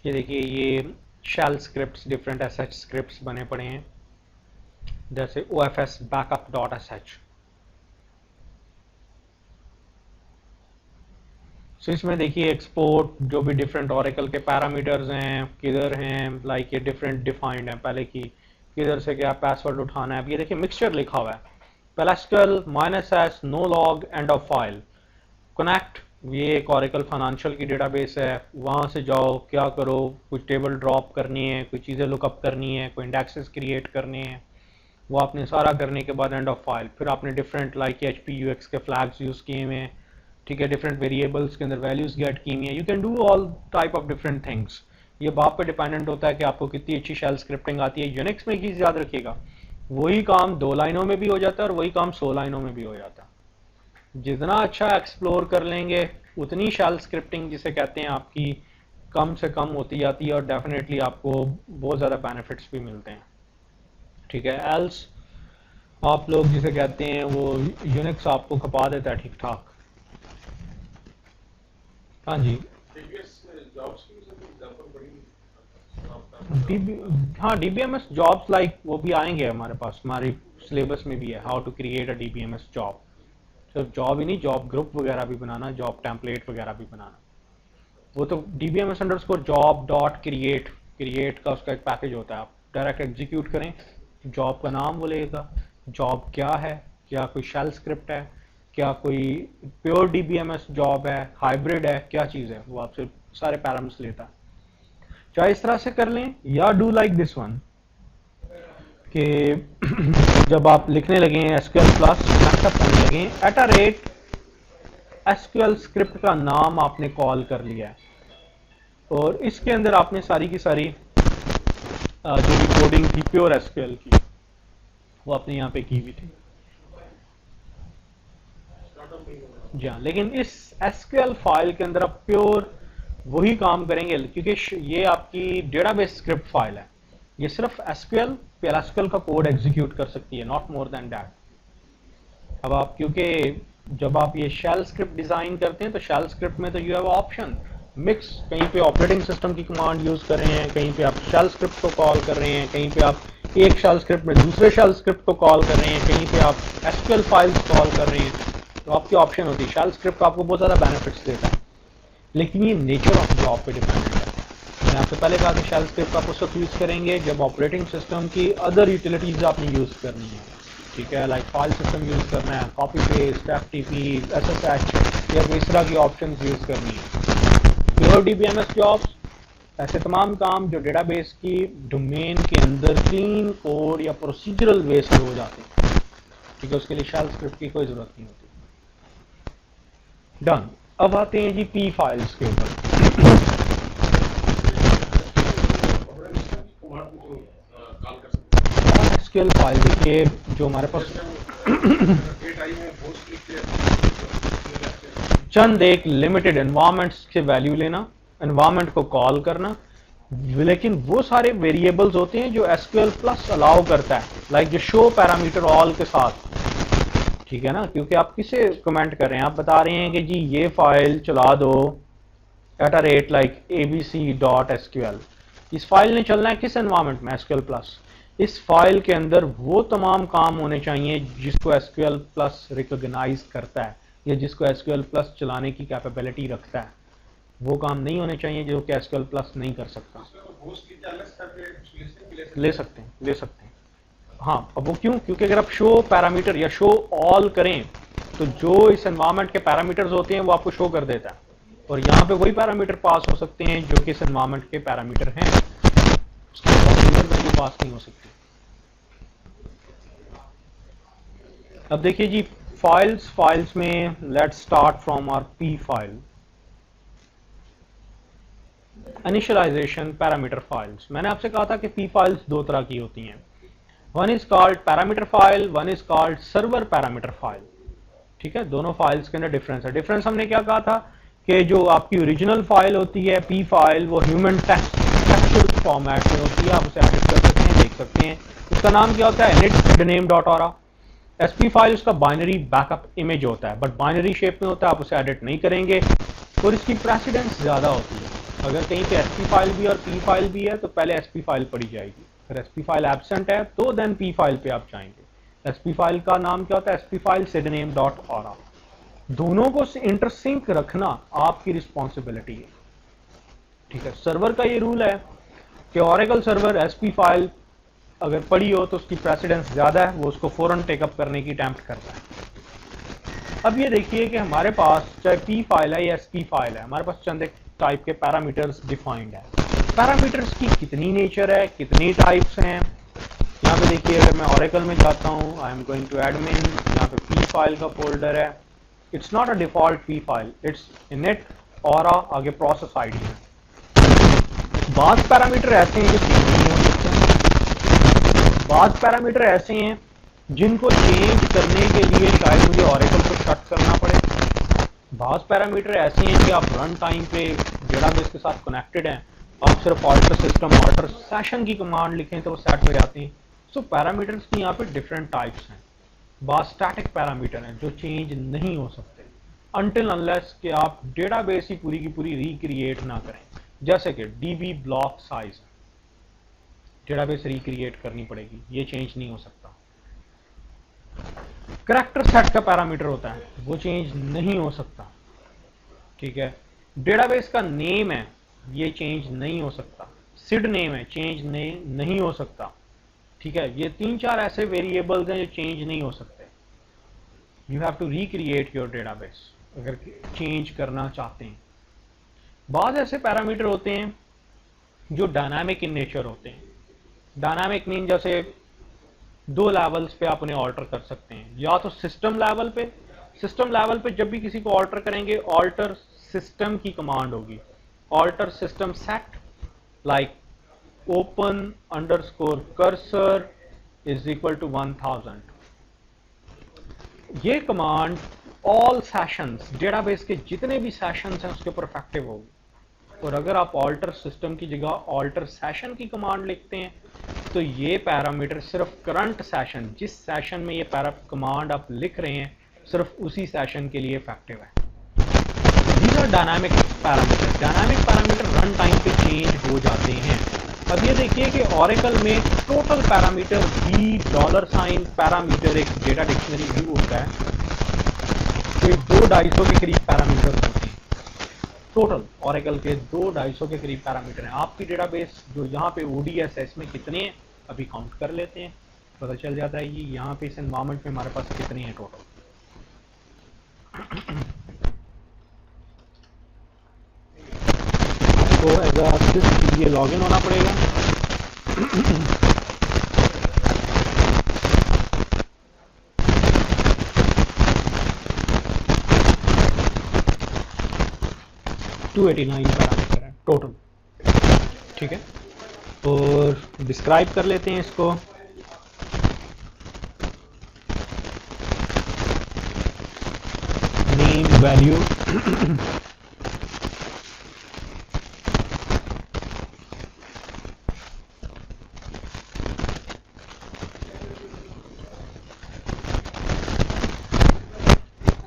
ये देखिए, ये shell scripts, different SH scripts बने पड़े हैं, जैसे OFS backup.sh। सो इसमें देखिए एक्सपोर्ट जो भी डिफरेंट ओरेकल के पैरामीटर्स हैं किधर हैं, लाइक ये डिफरेंट डिफाइंड है पहले की, किधर से क्या पासवर्ड उठाना है। अब ये देखिए मिक्सचर लिखा हुआ है, पेलास्कल -s no log end of file connect. ये एक ओरेकल फाइनेंशियल की डेटाबेस है, वहाँ से जाओ, क्या करो, कुछ टेबल ड्रॉप करनी है, कोई चीज़ें लुकअप करनी है, कोई इंडेक्सेस क्रिएट करने हैं, वो आपने सारा करने के बाद एंड ऑफ फाइल। फिर आपने डिफरेंट लाइक HPUX के फ्लैग्स यूज़ किए हुए हैं, ठीक है, डिफरेंट वेरिएबल्स के अंदर वैल्यूज गेट की हुई है। You can do all type of different things. ये बाप पे डिपेंडेंट होता है कि आपको कितनी अच्छी शेल स्क्रिप्टिंग आती है। यूनिक्स में एक चीज़ याद रखिएगा, वही काम 2 लाइनों में भी हो जाता है और वही काम 100 लाइनों में भी हो जाता है। जितना अच्छा एक्सप्लोर कर लेंगे उतनी शेल स्क्रिप्टिंग जिसे कहते हैं आपकी कम से कम होती जाती है और डेफिनेटली आपको बहुत ज़्यादा बेनिफिट्स भी मिलते हैं, ठीक है। एल्स आप लोग जिसे कहते हैं वो यूनिक्स आपको खपा देता है ठीक ठाक। हाँ जी, डीबी हाँ, DBMS जॉब्स लाइक वो भी आएंगे हमारे पास, हमारे सिलेबस में भी है, how to create a DBMS job. सिर्फ जॉब ही नहीं, जॉब ग्रुप वगैरह भी बनाना, जॉब टेम्पलेट वगैरह भी बनाना। वो तो DBMS_job.create, क्रिएट का उसका एक पैकेज होता है, आप डायरेक्ट एग्जीक्यूट करें, जॉब का नाम वो लेगा, जॉब क्या है, क्या कोई शेल स्क्रिप्ट है, क्या कोई प्योर DBMS जॉब है, हाइब्रिड है, क्या चीज़ है, वो आपसे सारे पैरामीटर्स लेता है। चाहे इस तरह से कर लें या डू लाइक दिस वन कि जब आप लिखने लगे SQL प्लस बैकअप करने लगे @SQL स्क्रिप्ट का नाम आपने कॉल कर लिया है और इसके अंदर आपने सारी की सारी जो भी कोडिंग थी प्योर SQL की वो आपने यहाँ पे की हुई थी। जी हाँ, लेकिन इस SQL फाइल के अंदर आप प्योर वही काम करेंगे क्योंकि ये आपकी डेटाबेस स्क्रिप्ट फाइल है, ये सिर्फ SQL का कोड एग्जीक्यूट कर सकती है, नॉट मोर देन दैट। अब आप क्योंकि जब आप ये शेल स्क्रिप्ट डिजाइन करते हैं तो शेल स्क्रिप्ट में तो यू हैव ऑप्शन मिक्स, कहीं पे ऑपरेटिंग सिस्टम की कमांड यूज कर रहे हैं, कहीं पे आप शेल स्क्रिप्ट को कॉल कर रहे हैं, कहीं पे आप एक शेल स्क्रिप्ट में दूसरे शेल स्क्रिप्ट को कॉल कर रहे हैं, कहीं पे आप SQL फाइल्स कॉल कर रहे हैं, तो आपकी ऑप्शन होती है। शेल स्क्रिप्ट आपको बहुत ज़्यादा बेनिफिट्स देता है, लेकिन ये नेचर ऑफ जॉब पे डिपेंडेंट है। मैंने आपसे पहले कहा कि शेल स्क्रिप्ट आप उस वक्त यूज़ करेंगे जब ऑपरेटिंग सिस्टम की अदर यूटिलिटीज़ आपने यूज़ करनी है, ठीक है, लाइक फाइल सिस्टम यूज़ करना है, कॉपी पेस्ट, FTP, SSH या इस तरह की ऑप्शन यूज़ करनी है। प्योर DBMS जॉब्स ऐसे तमाम काम जो डेटाबेस की डोमेन के अंदर क्लीन कोड या प्रोसीजरल वे से हो जाते हैं, ठीक है, उसके लिए शेल स्क्रिप्ट की कोई ज़रूरत नहीं होती। डन। अब आते हैं जी P फाइल्स के ऊपर। SQL फाइल देखिए जो हमारे पास चंद एक लिमिटेड एनवायरमेंट्स से वैल्यू लेना, एनवायरमेंट को कॉल करना, लेकिन वो सारे वेरिएबल्स होते हैं जो SQL प्लस अलाउ करता है, लाइक जो शो पैरामीटर ऑल के साथ, ठीक है ना, क्योंकि आप किसे कमेंट कर रहे हैं, आप बता रहे हैं कि जी ये फाइल चला दो @abc.sql। इस फाइल ने चलना है किस एनवायरमेंट में, SQL प्लस। इस फाइल के अंदर वो तमाम काम होने चाहिए जिसको SQL प्लस रिकॉग्नाइज करता है या जिसको SQL प्लस चलाने की कैपेबिलिटी रखता है। वो काम नहीं होने चाहिए जो कि SQL प्लस नहीं कर सकता। ले सकते हैं। हाँ, अब वो क्यों, क्योंकि अगर आप शो पैरामीटर या शो ऑल करें तो जो इस एनवायरमेंट के पैरामीटर्स होते हैं वो आपको शो कर देता है, और यहाँ पे वही पैरामीटर पास हो सकते हैं जो कि इस एनवायरमेंट के पैरामीटर हैं, उसकी वैल्यू पास नहीं हो सकती। अब देखिए जी फाइल्स में let's start from our P file. Initialisation parameter files, मैंने आपसे कहा था कि P फाइल्स दो तरह की होती हैं, one is called parameter file, one is called server parameter file, ठीक है। दोनों फाइल्स के अंदर डिफरेंस है। डिफरेंस हमने क्या कहा था कि जो आपकी ओरिजिनल फाइल होती है P फाइल वो ह्यूमन टेक्सचुअल फॉर्मेट में होती है, आप उसे एडिट कर सकते हैं, देख सकते हैं। उसका नाम क्या होता है, init.name.aura। SP फाइल उसका बाइनरी बैकअप इमेज होता है, बट बाइनरी शेप में होता है, आप उसे एडिट नहीं करेंगे और इसकी प्रेसिडेंस ज्यादा होती है। अगर कहीं पे एसपी फाइल भी और पी फाइल भी है तो पहले एसपी फाइल पढ़ी जाएगी, अगर एसपी फाइल एब्सेंट है तो देन पी फाइल पे आप जाएंगे। एसपी फाइल का नाम क्या होता है? SP file SID name dot ora. दोनों को इंटरसिंक रखना आपकी रिस्पॉन्सिबिलिटी है, ठीक है। सर्वर का ये रूल है कि ओरेकल सर्वर एसपी फाइल अगर पड़ी हो तो उसकी प्रेसिडेंस ज्यादा है, वो उसको फौरन टेकअप करने की अटेम्प्ट करता है। अब ये देखिए कि हमारे पास चाहे पी फाइल है या एसपी फाइल है, हमारे पास चंद एक टाइप के पैरामीटर्स डिफाइंड है। पैरामीटर्स की कितनी नेचर है, कितनी टाइप्स हैं, यहाँ पे देखिए अगर मैं ओरेकल में जाता हूँ, I am going to admin, यहाँ पे पी फाइल का फोल्डर है। It's not a default P file, it's init ora, आगे प्रोसेस आईडी है। बाद पैरामीटर ऐसे हैं जो चेंज नहीं हो सकते हैं, बाद पैरामीटर ऐसे हैं जिनको चेंज करने के लिए शायद मुझे ओरेकल को शट करना पड़े। बाद पैरामीटर ऐसे हैं कि आप रन टाइम पे डेटाबेस के साथ कनेक्टेड हैं, आप सिर्फ ऑल्टर सिस्टम ऑल्टर सेशन की कमांड लिखें तो वो सेट हो जाते हैं। सो पैरामीटर्स की यहाँ पे डिफरेंट टाइप्स हैं। बाद स्टैटिक पैरामीटर हैं जो चेंज नहीं हो सकते अनटिल अनलेस कि आप डेटाबेस ही पूरी की पूरी रिक्रिएट ना करें। जैसे कि dB block size, database recreate करनी पड़ेगी, ये चेंज नहीं हो सकता। करैक्टर सेट का पैरामीटर होता है, वो चेंज नहीं हो सकता, ठीक है। डेटाबेस का नेम है, ये चेंज नहीं हो सकता। सिड नेम है, चेंज नहीं हो सकता, ठीक है। ये 3-4 ऐसे वेरिएबल्स हैं जो चेंज नहीं हो सकते। You have to recreate your database अगर चेंज करना चाहते हैं। बाद ऐसे पैरामीटर होते हैं जो डायनामिक इन नेचर होते हैं। डायनामिक मीन जैसे 2 लेवल्स पे आप उन्हें ऑल्टर कर सकते हैं, या तो सिस्टम लेवल पे, सिस्टम लेवल पे जब भी किसी को ऑल्टर करेंगे ऑल्टर सिस्टम की कमांड होगी, alter system set like open underscore cursor is equal to 1000। ये कमांड ऑल सेशंस, डेटाबेस के जितने भी सेशंस हैं उसके ऊपर इफेक्टिव होगी। और अगर आप ऑल्टर सिस्टम की जगह ऑल्टर सेशन की कमांड लिखते हैं तो ये पैरामीटर सिर्फ करंट सेशन, जिस सेशन में ये कमांड आप लिख रहे हैं सिर्फ उसी सेशन के लिए इफेक्टिव है। These are dynamic parameter. Dynamic parameter run time पे चेंज हो जाते हैं। अब ये देखिए कि ओरेकल में टोटल पैरामीटर $, पैरामीटर एक डेटा डिक्शनरी व्यू होता है, तो 200-250 के करीब पैरामीटर होते हैं टोटल। ओरेकल के 200-250 के करीब पैरामीटर हैं। आपकी डेटाबेस जो यहाँ पे ओडीएस है इसमें कितने हैं अभी काउंट कर लेते हैं, पता चल जाता है ये यहाँ पे इस एनवायरमेंट में हमारे पास कितने हैं टोटल। तो एज अ ये लॉगिन होना पड़ेगा। $289 पैरामीटर है टोटल, ठीक है। और डिस्क्राइब कर लेते हैं इसको। Name value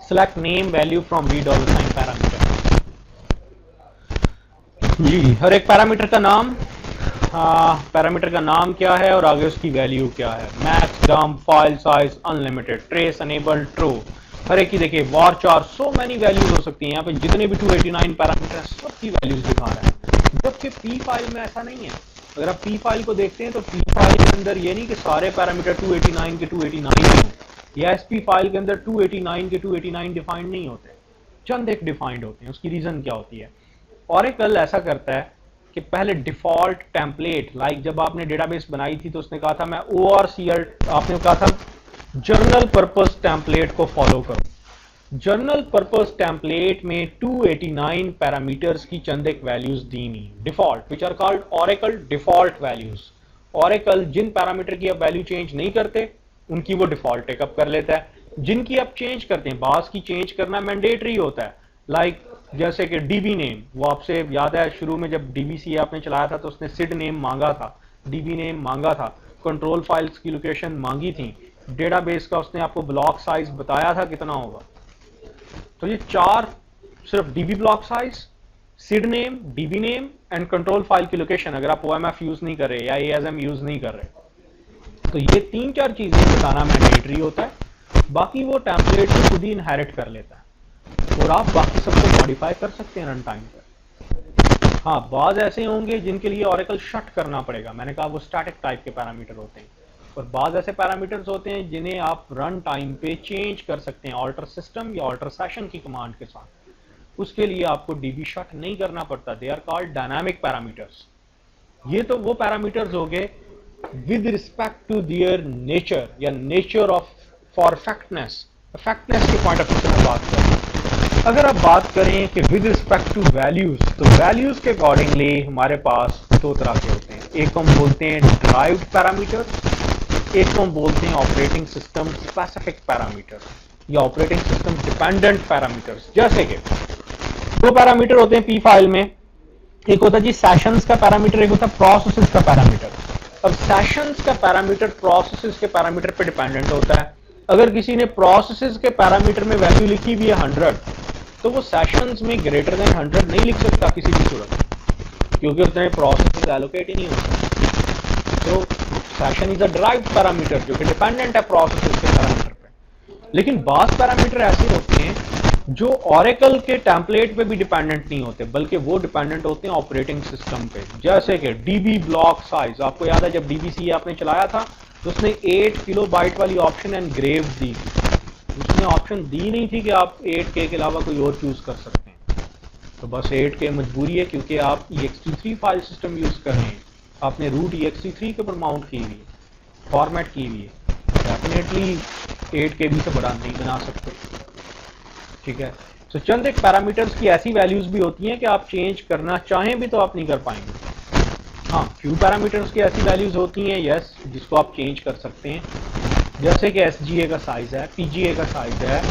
select name value from $sign parameter. जी हर एक पैरामीटर का नाम, पैरामीटर का नाम क्या है और आगे उसकी वैल्यू क्या है। Max, dump, file size, unlimited, trace, enable, true, हर एक की देखिए वार सो मैनी वैल्यूज हो सकती हैं। यहाँ पे जितने भी 289 पैरामीटर हैं सबकी वैल्यूज दिखा रहा है, जबकि पी फाइल में ऐसा नहीं है। अगर आप पी फाइल को देखते हैं तो पी फाइल के अंदर ये नहीं कि सारे पैरामीटर 289 के 289 हैं, या एसपी फाइल के अंदर 289 के 289 डिफाइंड नहीं होते, चंद एक डिफाइंड होते हैं। उसकी रीजन क्या होती है? ओरेकल ऐसा करता है कि पहले डिफॉल्ट टेम्पलेट, लाइक जब आपने डेटाबेस बनाई थी तो उसने कहा था मैं ORCL, आपने कहा था जर्नल पर्पस टेम्पलेट को फॉलो करो। जर्नल पर्पस टेम्पलेट में 289 पैरामीटर्स की चंद एक वैल्यूज दी हुई default, which are called Oracle default values. Oracle जिन पैरामीटर की आप वैल्यू चेंज नहीं करते उनकी वो डिफॉल्ट टेकअप कर लेता है, जिनकी आप चेंज करते हैं बास की चेंज करना मैंडेटरी होता है। लाइक जैसे कि डीबी नेम, वो आपसे याद है शुरू में जब डीबीसी आपने चलाया था तो उसने सिड नेम मांगा था, डीबी नेम मांगा था, कंट्रोल फाइल्स की लोकेशन मांगी थी, डेटाबेस का उसने आपको ब्लॉक साइज बताया था कितना होगा। तो ये 4 सिर्फ dB block size, seed name, dB name and control file की लोकेशन, अगर आप OMF यूज नहीं कर रहे या ASM यूज नहीं कर रहे। तो ये 3-4 चीजें बताना मैंडेटरी होता है, बाकी वो टेम्पलेट को खुद ही इनहेरिट कर लेता है और आप बाकी सबको मॉडिफाई कर सकते हैं रन टाइम पर। हाँ, बाज ऐसे होंगे जिनके लिए ऑरेकल शट करना पड़ेगा, मैंने कहा वो स्टैटिक टाइप के पैरामीटर होते हैं, और बाज ऐसे पैरामीटर्स होते हैं जिन्हें आप रन टाइम पे चेंज कर सकते हैं ऑल्टर सिस्टम या ऑल्टर सेशन की कमांड के साथ। उसके लिए आपको डीबी शट नहीं करना पड़ता, they are called dynamic parameters. ये तो वो पैरामीटर्स हो गए with respect to their nature या नेचर ऑफ फॉर इफेक्टनेस के पॉइंट ऑफ व्यू से मैं बात करें। अगर आप बात करें कि विद रिस्पेक्ट टू वैल्यूज, तो वैल्यूज के अकॉर्डिंगली हमारे पास दो तरह के होते हैं। एक हम बोलते हैं डिराइव्ड पैरामीटर्स, एक को हम बोलते हैं ऑपरेटिंग सिस्टम स्पेसिफिक पैरामीटर्स या ऑपरेटिंग सिस्टम डिपेंडेंट पैरामीटर्स। जैसे कि दो पैरामीटर होते हैं पी फाइल में, एक होता है जी सेशंस का पैरामीटर, एक होता है प्रोसेसेस का पैरामीटर। अब सेशंस का पैरामीटर प्रोसेसेस के पैरामीटर पे डिपेंडेंट होता है। अगर किसी ने प्रोसेसेस के पैरामीटर में वैल्यू लिखी हुई है 100, तो वो सेशंस में ग्रेटर देन 100 नहीं लिख सकता किसी भी सूरत, क्योंकि उतने प्रोसेसेस एलोकेट ही नहीं होते। तो session is a derived parameter जो कि डिपेंडेंट है प्रोसेसेस के पैरामीटर पे। लेकिन बास पैरामीटर ऐसे होते हैं जो ऑरेकल के टेम्पलेट पे भी डिपेंडेंट नहीं होते, बल्कि वो डिपेंडेंट होते हैं ऑपरेटिंग सिस्टम पे। जैसे कि डीबी ब्लॉक साइज, आपको याद है जब डीबीसी आपने चलाया था तो उसने 8 किलोबाइट वाली ऑप्शन एनग्रेव दी थी, उसने ऑप्शन दी नहीं थी कि आप 8K के अलावा कोई और चूज कर सकते हैं। तो बस 8K मजबूरी है क्योंकि आप ext3 फाइल सिस्टम यूज कर रहे हैं, आपने रूट ext3 के ऊपर माउंट की हुई है, फॉर्मेट की हुई है, डेफिनेटली 8KB से बड़ा नहीं बना सकते। ठीक है, तो चंद एक पैरामीटर्स की ऐसी वैल्यूज भी होती हैं कि आप चेंज करना चाहें भी तो आप नहीं कर पाएंगे। हाँ, फ्यू पैरामीटर्स की ऐसी वैल्यूज होती हैं यस जिसको आप चेंज कर सकते हैं, जैसे कि SGA का साइज है, PGA का साइज है,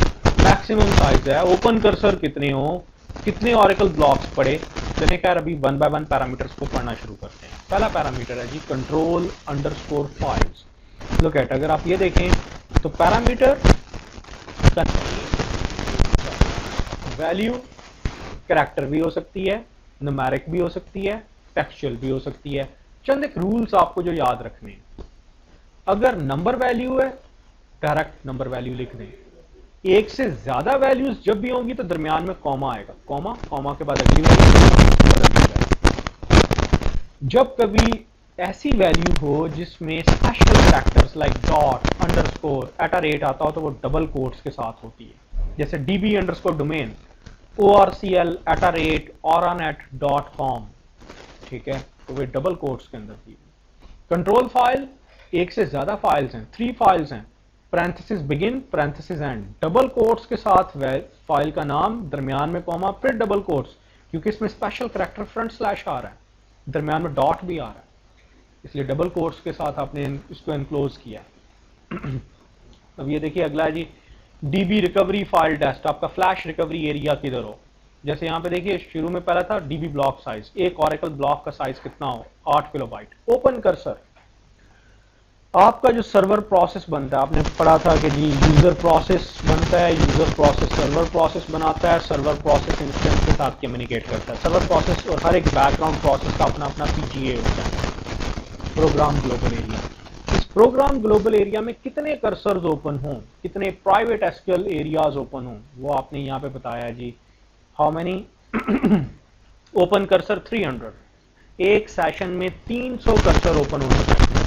मैक्सिमम साइज है, ओपन कर्सर कितने हो, कितने ऑरेकल ब्लॉक्स पड़े। चलिए खैर अभी 1 बाय 1 पैरामीटर्स को पढ़ना शुरू करते हैं। पहला पैरामीटर है जी control underscore files. Look at, अगर आप ये देखें तो पैरामीटर वैल्यू कैरेक्टर भी हो सकती है, न्यूमेरिक भी हो सकती है, टेक्सचुअल भी हो सकती है। चंद एक रूल्स आपको जो याद रखने हैं, अगर नंबर वैल्यू है डायरेक्ट नंबर वैल्यू लिख दें। एक से ज्यादा वैल्यूज जब भी होंगी तो दरमियान में कॉमा आएगा, कॉमा कॉमा के बाद अगली वैल्यू। जब कभी ऐसी वैल्यू हो जिसमें special characters like dot underscore @ आता हो तो वो डबल कोट्स के साथ होती है, जैसे db underscore domain orcl @oranet.com। ठीक है, तो वे डबल कोट्स के अंदर थी। कंट्रोल फाइल एक से ज्यादा फाइल्स हैं, 3 फाइल्स हैं, parenthesis begin parenthesis and, double quotes के साथ फाइल का नाम, दरमियान में कॉमा, फिर डबल कोट्स, क्योंकि इसमें स्पेशल कैरेक्टर फ्रंट स्लैश आ रहा है, दरमियान में डॉट भी आ रहा है, इसलिए डबल कोट्स के साथ आपने इसको एनक्लोज किया। अब ये देखिए अगला है जी डीबी रिकवरी फाइल डेस्कटॉप का फ्लैश रिकवरी एरिया किधर हो। जैसे यहाँ पे देखिए शुरू में पहला था डीबी ब्लॉक साइज, एक ऑरेकल ब्लॉक का साइज कितना हो 8 किलोबाइट। ओपन कर्सर, आपका जो सर्वर प्रोसेस बनता है, आपने पढ़ा था कि जी यूजर प्रोसेस बनता है, यूजर प्रोसेस सर्वर प्रोसेस बनाता है, सर्वर प्रोसेस इंस्टेंस के साथ कम्युनिकेट करता है। सर्वर प्रोसेस और हर एक बैकग्राउंड प्रोसेस का अपना अपना PGA होता है, प्रोग्राम ग्लोबल एरिया। इस प्रोग्राम ग्लोबल एरिया में कितने कर्सर्स ओपन हों, कितने प्राइवेट SQL एरियाज ओपन हों, वो आपने यहाँ पे बताया है जी। हाउ मेनी ओपन कर्सर 300, एक सेशन में 300 कर्सर ओपन होने चाहिए।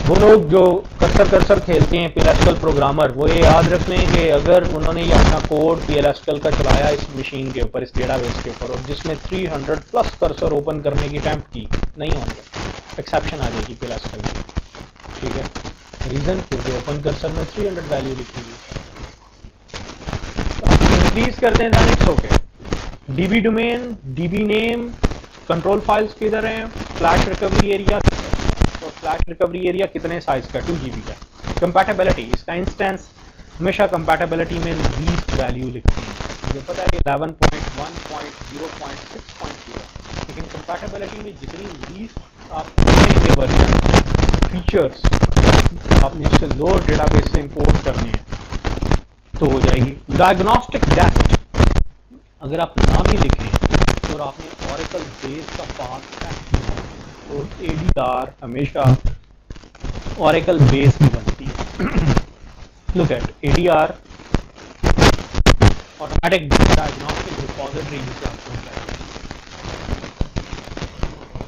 वो लोग जो कर्सर खेलते हैं PLSQL प्रोग्रामर, वो ये याद रखते हैं कि अगर उन्होंने ये अपना कोड PLSQL का चलाया इस मशीन के ऊपर, इस डेटाबेस के ऊपर, और जिसमें 300 प्लस कर्सर ओपन करने की अटेम्प्ट की, नहीं होंगे, एक्सेप्शन आ जाएगी PLSQL में। ठीक है, रीजन क्योंकि ओपन कर्सर में 300 वैल्यू लिखी हुई है। इंक्रीज करते हैं it's okay. DB domain, DB name, control files किधर हैं, फ्लैश रिकवरी एरिया, तो फ्लैश रिकवरी एरिया कितने साइज का 2 GB का। कंपैटिबिलिटी, इसका इंस्टेंस हमेशा कंपैटिबिलिटी में लीस्ट वैल्यू लिखते हैं, मुझे पता है कि 11.1.0.6.0, लेकिन कंपैटिबिलिटी में जितनी लीस्ट आप देखेंगे वर्जन फीचर्स आपने इससे लोअर डेटाबेस से इंपोर्ट करने हैं तो हो जाएगी। डायग्नोस्टिक डेप्थ, अगर आप ना भी लिखें और आपने ऑरेकल बेस का पाथ सेट किया तो एडीआर हमेशा ऑरेकल बेस की बनती है। Look at ADR automatic diagnostic repository जिसे आप कहते हैं,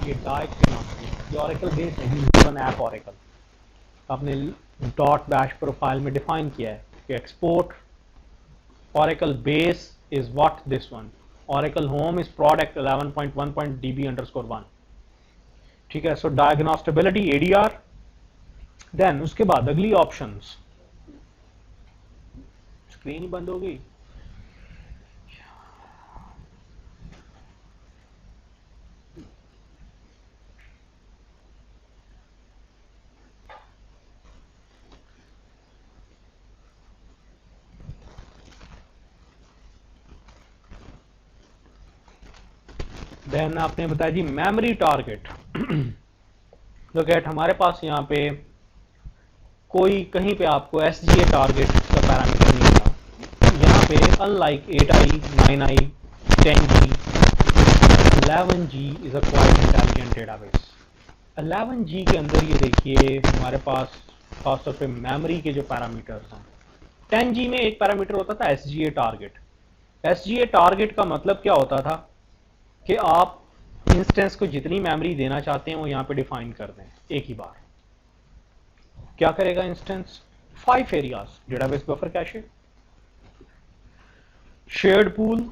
ये डायग्नोस्टिक, ये ऑरेकल बेस नहीं, वन ऐप ऑरेकल आपने डॉट बैश प्रोफाइल में डिफाइन किया है कि export oracle base is what this one, oracle home is product 11.1.db_1, ठीक है। सो डायग्नोस्टिबिलिटी एडीआर, देन उसके बाद अगली ऑप्शंस, स्क्रीन ही बंद हो गई। देन आपने बताया जी मेमोरी टारगेट। लुक एट हमारे पास यहाँ पे कोई कहीं पे आपको एसजीए टारगेट का पैरामीटर नहीं था। यहाँ पे unlike 8i, 9i, 10g, 11g is a quite intelligent database. 11g के अंदर ये देखिए हमारे पास खासतौर पे मेमोरी के जो पैरामीटर्स हैं, 10g में एक पैरामीटर होता था एसजीए टारगेट। एसजीए टारगेट का मतलब क्या होता था कि आप इंस्टेंस को जितनी मेमोरी देना चाहते हैं वो यहां पे डिफाइन कर दें एक ही बार। क्या करेगा instance? 5 areas, database buffer cache, shared pool,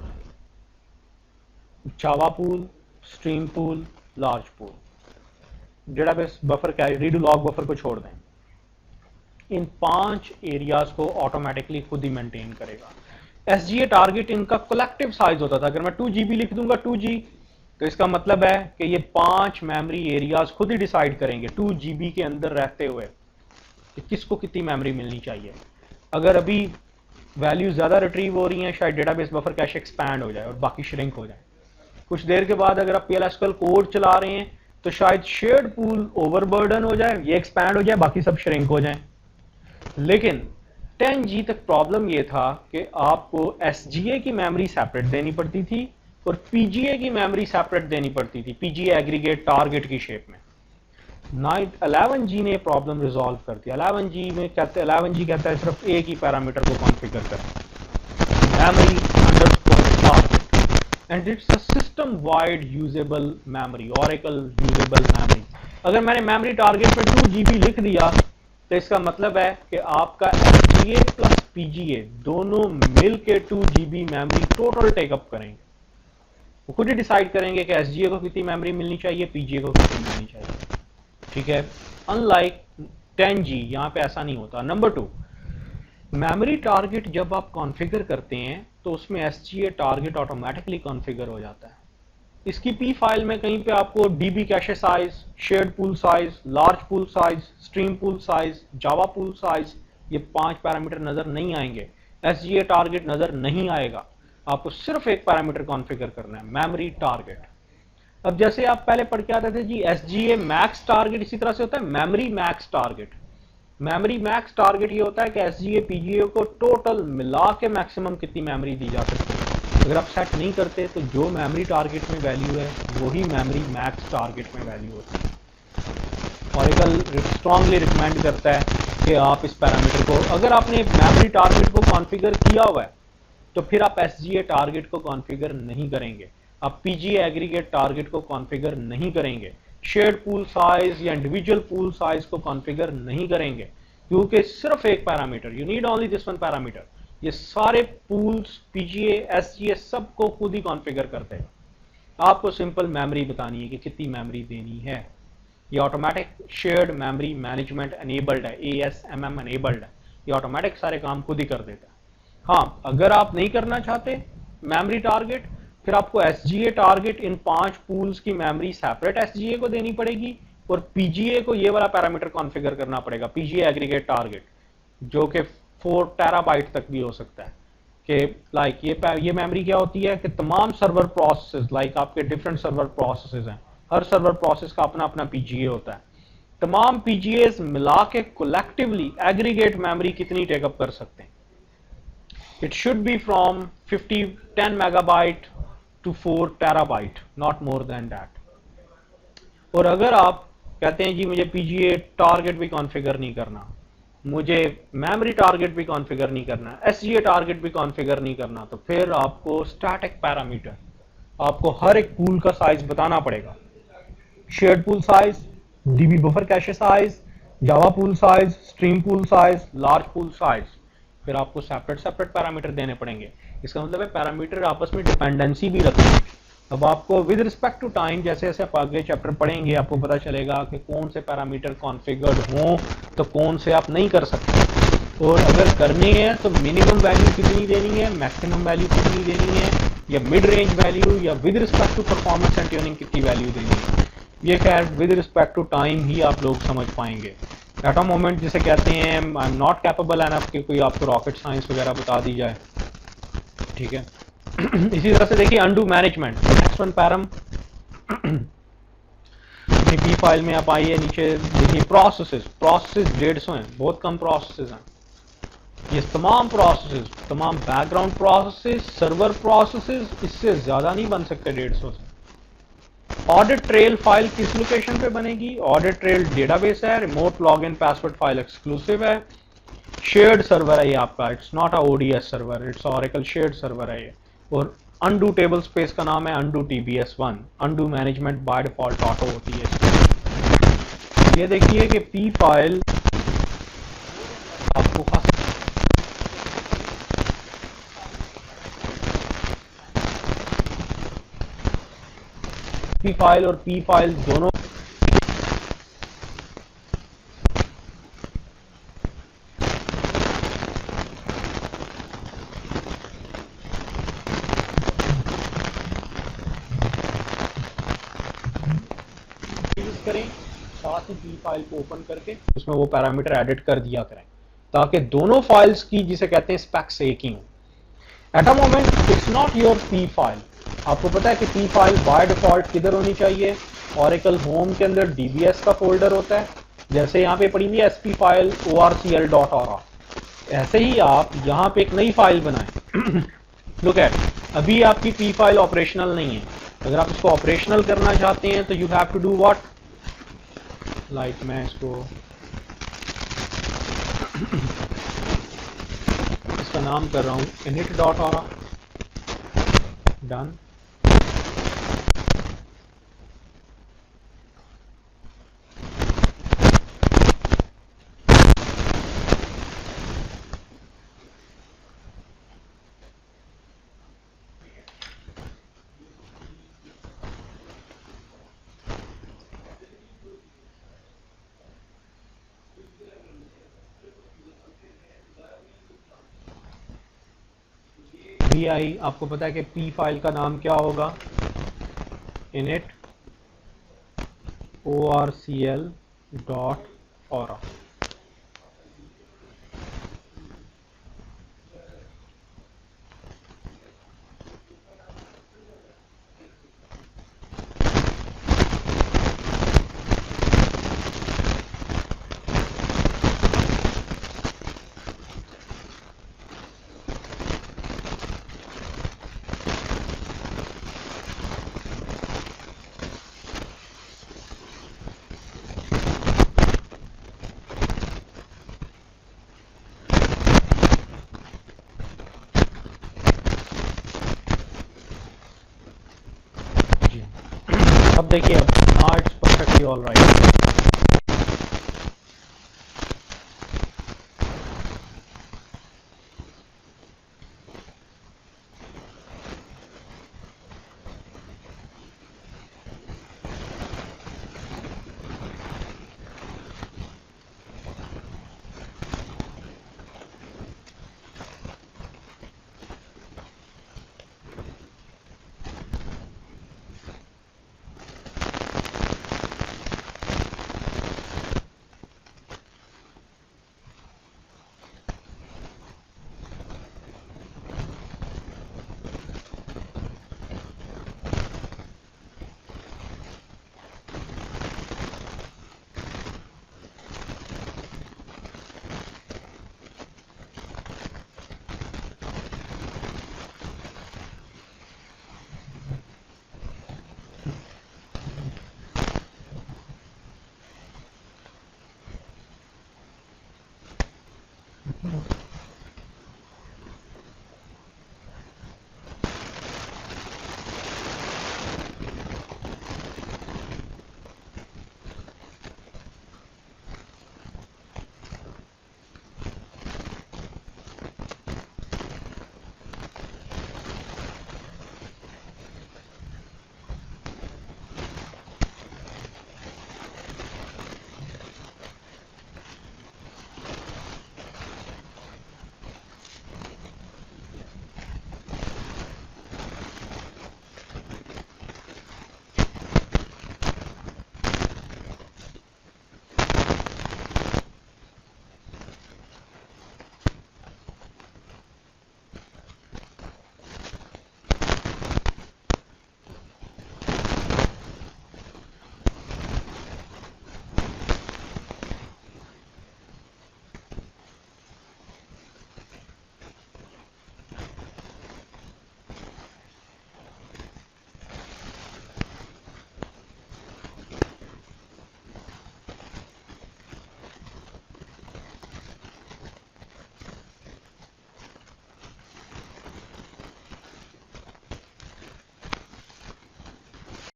Java pool, stream pool, large pool, database buffer cache, redo log buffer को छोड़ दें। इन 5 एरियाज को ऑटोमेटिकली खुद ही मेंटेन करेगा। एसजीए टारगेट इनका कलेक्टिव साइज होता था। अगर मैं 2GB लिख दूंगा 2G, तो इसका मतलब है कि ये 5 मेमोरी एरियाज खुद ही डिसाइड करेंगे 2GB के अंदर रहते हुए कि किसको कितनी मेमोरी मिलनी चाहिए। अगर अभी वैल्यू ज्यादा रिट्रीव हो रही है, शायद डेटाबेस बफर कैश एक्सपैंड हो जाए और बाकी श्रिंक हो जाए। कुछ देर के बाद अगर आप PLSQL कोड चला रहे हैं तो शायद शेयर्ड पूल ओवरबर्डन हो जाए, ये एक्सपैंड हो जाए, बाकी सब श्रिंक हो जाए। लेकिन 10G तक प्रॉब्लम ये था कि आपको SGA की मेमोरी सेपरेट देनी पड़ती थी और PGA की मेमोरी सेपरेट देनी पड़ती थी, PGA एग्रीगेट टारगेट की शेप में। 11G ने प्रॉब्लम रिजॉल्व कर दिया। 11G कहता है सिर्फ एक ही पैरामीटर को कॉन्फ़िगर करें, memory underscore target, and it's a system wide usable memory, oracle usable memory. अगर मैंने मेमोरी टारगेट में 2GB लिख दिया तो इसका मतलब है कि आपका SGA प्लस PGA दोनों मिल के 2GB मेमोरी टोटल टेकअप करेंगे। वो खुद ही डिसाइड करेंगे कि SGA को कितनी मेमोरी मिलनी चाहिए, PGA को कितनी मिलनी चाहिए, ठीक है। अनलाइक 10G यहां पे ऐसा नहीं होता। नंबर 2, मेमोरी टारगेट जब आप कॉन्फ़िगर करते हैं तो उसमें SGA टारगेट ऑटोमेटिकली कॉन्फ़िगर हो जाता है। इसकी P फाइल में कहीं पे आपको DB cache size, shared pool size, large pool size, stream pool size, Java pool size, ये 5 पैरामीटर नजर नहीं आएंगे। SGA टारगेट नजर नहीं आएगा। आपको सिर्फ एक पैरामीटर कॉन्फ़िगर करना है, मेमोरी टारगेट। अब जैसे आप पहले पढ़ के आते थे जी SGA मैक्स टारगेट, इसी तरह से होता है memory max target. Memory max target ये होता है कि SGA PGA को टोटल मिला के मैक्सिमम कितनी मेमोरी दी जा सकती है। अगर आप सेट नहीं करते तो जो मेमोरी टारगेट में वैल्यू है वही मेमोरी मैक्स टारगेट में वैल्यू होती है। ऑरेकल स्ट्रांगली रिकमेंड करता है कि आप इस पैरामीटर को, अगर आपने मेमोरी टारगेट को कॉन्फ़िगर किया हुआ है तो फिर आप SGA टारगेट को कॉन्फ़िगर नहीं करेंगे, आप PGA एग्रीगेट टारगेट को कॉन्फ़िगर नहीं करेंगे, शेयर्ड पूल साइज या इंडिविजुअल पूल साइज को कॉन्फ़िगर नहीं करेंगे, क्योंकि सिर्फ एक parameter, you need only this one parameter. ये सारे पूल्स PGA SGA सबको खुद ही कॉन्फ़िगर करते हैं। आपको सिंपल मेमोरी बतानी है कि कितनी मेमोरी देनी है। ये automatic shared memory management enabled है, ASMM एनेबल्ड है, ये ऑटोमेटिक सारे काम खुद ही कर देता है। हाँ, अगर आप नहीं करना चाहते मेमोरी टारगेट, फिर आपको SGA टारगेट इन 5 पूल्स की मेमोरी सेपरेट SGA को देनी पड़ेगी और PGA को ये वाला पैरामीटर कॉन्फ़िगर करना पड़ेगा, PGA एग्रीगेट टारगेट, जो कि 4 टेराबाइट तक भी हो सकता है। कि ये मेमोरी क्या होती है कि तमाम सर्वर प्रोसेसेस, लाइक आपके डिफरेंट सर्वर प्रोसेसेस हैं, हर सर्वर प्रोसेस का अपना अपना PGA होता है। तमाम PGAs मिला के कलेक्टिवली एग्रीगेट मेमोरी कितनी टेकअप कर सकते हैं? It should be from 10 megabyte to 4 terabyte, not more than that. और अगर आप कहते हैं जी मुझे पीजीए टारगेट भी कॉन्फ़िगर नहीं करना, मुझे मेमोरी टारगेट भी कॉन्फ़िगर नहीं करना, एसजीए टारगेट भी कॉन्फ़िगर नहीं करना, तो फिर आपको स्टैटिक पैरामीटर, आपको हर एक पूल का साइज बताना पड़ेगा। Shared pool size, DB buffer cache size, Java pool size, stream pool size, large pool size, फिर आपको सेपरेट सेपरेट पैरामीटर देने पड़ेंगे। इसका मतलब है पैरामीटर आपस में डिपेंडेंसी भी रखते हैं। अब आपको विद रिस्पेक्ट टू टाइम जैसे जैसे आप आगे चैप्टर पढ़ेंगे आपको पता चलेगा कि कौन से पैरामीटर कॉन्फ़िगर्ड हों तो कौन से आप नहीं कर सकते, और अगर करने हैं तो मिनिमम वैल्यू कितनी देनी है, मैक्सिमम वैल्यू कितनी देनी है, या मिड रेंज वैल्यू, या with respect to performance and tuning कितनी वैल्यू देनी है। ये खैर विद रिस्पेक्ट टू टाइम ही आप लोग समझ पाएंगे। एट अ मोमेंट जिसे कहते हैं I am not capable enough कि कोई आपको रॉकेट साइंस वगैरह बता दी जाए, ठीक है। इसी तरह से देखिए undo management, next one param P file में आप आइए, नीचे देखिए प्रोसेसेस 150 हैं, बहुत कम प्रोसेसेस हैं। ये तमाम प्रोसेसेस, तमाम बैकग्राउंड प्रोसेसेस, सर्वर प्रोसेसेस, इससे ज्यादा नहीं बन सकते 150 से। ऑडिट ट्रेल फाइल किस लोकेशन पे बनेगी, ऑडिट ट्रेल डेटाबेस है, remote login password file exclusive है, शेयर्ड सर्वर है ये आपका, it's not a ODS server, it's Oracle shared server है ये। और अनडू टेबल स्पेस का नाम है undo TBS1, undo management by default auto होती है। ये देखिए कि पी फाइल आपको पी फाइल और पी फाइल दोनों करें, साथ ही पी फाइल को ओपन करके उसमें वो पैरामीटर एडिट कर दिया करें, ताकि दोनों फाइल्स की जिसे कहते हैं स्पेक्स एक ही हो। At a moment it's not your P file. आपको पता है कि पी फाइल बाय डिफॉल्ट किधर होनी चाहिए, ऑरेकल होम के अंदर डीबीएस का फोल्डर होता है, जैसे यहाँ पे पड़ी हुई है SP फाइल orcl.aura, ऐसे ही आप यहाँ पे एक नई फाइल बनाएं। लुक एट, अभी आपकी पी फाइल ऑपरेशनल नहीं है, अगर आप इसको ऑपरेशनल करना चाहते हैं तो you have to do what, like मैं इसको इसका नाम कर रहा हूं init.aura, डन। VI आपको पता है कि पी फाइल का नाम क्या होगा, init orcl.aura। अब देखिए, अब now it's perfectly all right.